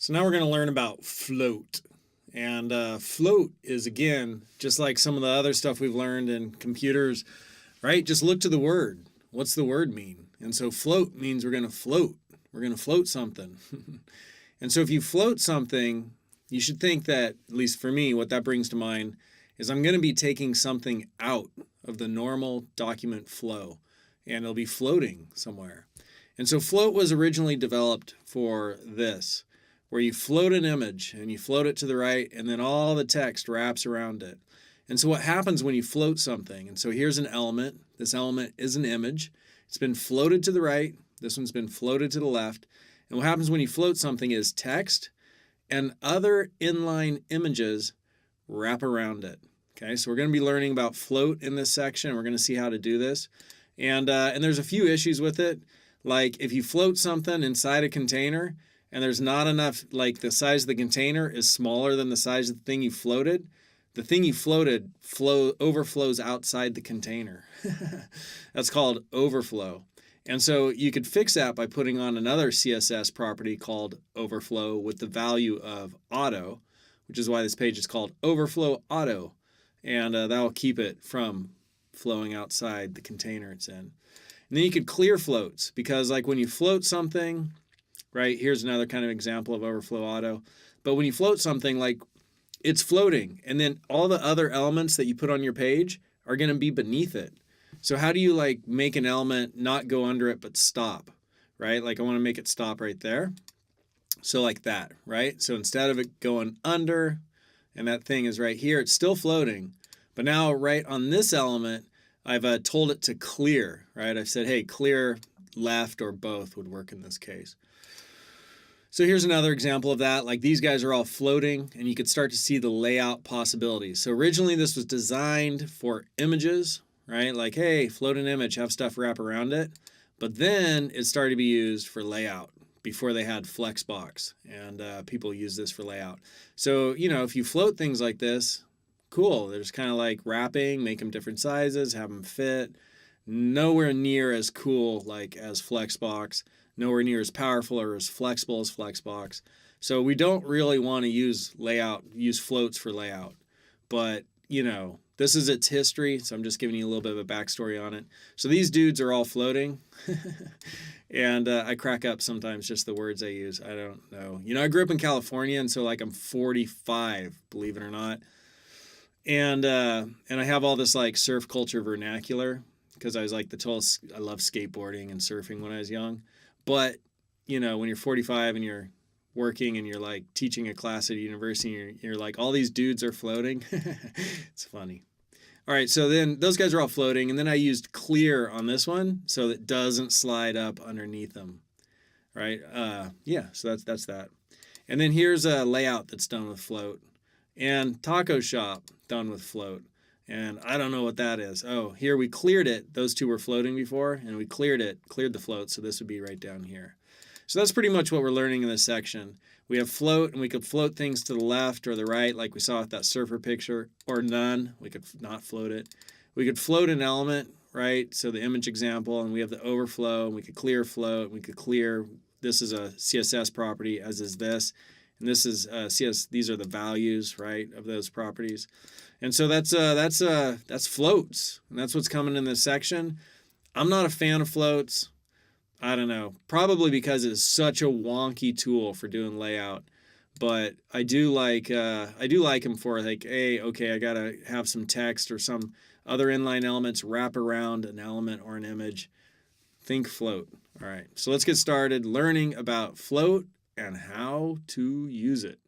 So now we're going to learn about float. And float is, again, just like some of the other stuff we've learned in computers, right? Just look to the word. What's the word mean? And so float means we're going to float. We're going to float something. And so if you float something, you should think that, at least for me, what that brings to mind is I'm going to be taking something out of the normal document flow, and it'll be floating somewhere. And so float was originally developed for this, where you float an image and you float it to the right and then all the text wraps around it. And so what happens when you float something, and so here's an element. This element is an image. It's been floated to the right. This one's been floated to the left. And what happens when you float something is text and other inline images wrap around it. Okay, so we're going to be learning about float in this section. We're going to see how to do this. And there's a few issues with it. Like if you float something inside a container and there's not enough, like the size of the container is smaller than the size of the thing you floated, the thing you floated overflows outside the container. That's called overflow. And so you could fix that by putting on another CSS property called overflow with the value of auto, which is why this page is called overflow auto. And that will keep it from flowing outside the container it's in. And then you could clear floats, because like when you float something, right, here's another kind of example of overflow auto. But when you float something, like it's floating, and then all the other elements that you put on your page are going to be beneath it. So how do you like make an element not go under it but stop, right? Like I want to make it stop right there. So like that, right? So instead of it going under and that thing is right here, it's still floating. But now right on this element, I've told it to clear, right? I've said, hey, clear left or both would work in this case. So here's another example of that. Like these guys are all floating, and you could start to see the layout possibilities. So originally this was designed for images, right? Like, hey, float an image, have stuff wrap around it. But then it started to be used for layout before they had Flexbox, and people use this for layout. So, you know, if you float things like this, cool. There's kind of like wrapping, make them different sizes, have them fit. Nowhere near as cool like as Flexbox. Nowhere near as powerful or as flexible as Flexbox. So we don't really want to use floats for layout. But, you know, this is its history, so I'm just giving you a little bit of a backstory on it. So these dudes are all floating. And I crack up sometimes just the words I use. I don't know. You know, I grew up in California, and so like I'm 45, believe it or not. And I have all this like surf culture vernacular because I was like I love skateboarding and surfing when I was young. But, you know, when you're 45 and you're working and you're like teaching a class at a university, you're like, all these dudes are floating. It's funny. All right, so then those guys are all floating, and then I used clear on this one so that it doesn't slide up underneath them, right? Yeah, so that's that. And then here's a layout that's done with float, and taco shop done with float. And I don't know what that is. Oh, here we cleared it. Those two were floating before, and we cleared the float, so this would be right down here. So that's pretty much what we're learning in this section. We have float, and we could float things to the left or the right, like we saw with that surfer picture, or none. We could not float it. We could float an element, right? So the image example, and we have the overflow, and we could clear float, and we could clear. This is a CSS property, as is this. And this is these are the values, right, of those properties. And so that's floats, and that's what's coming in this section. I'm not a fan of floats. I don't know, probably because it's such a wonky tool for doing layout. But I do like them for like, hey, okay, I gotta have some text or some other inline elements wrap around an element or an image. Think float. All right, so let's get started learning about float and how to use it.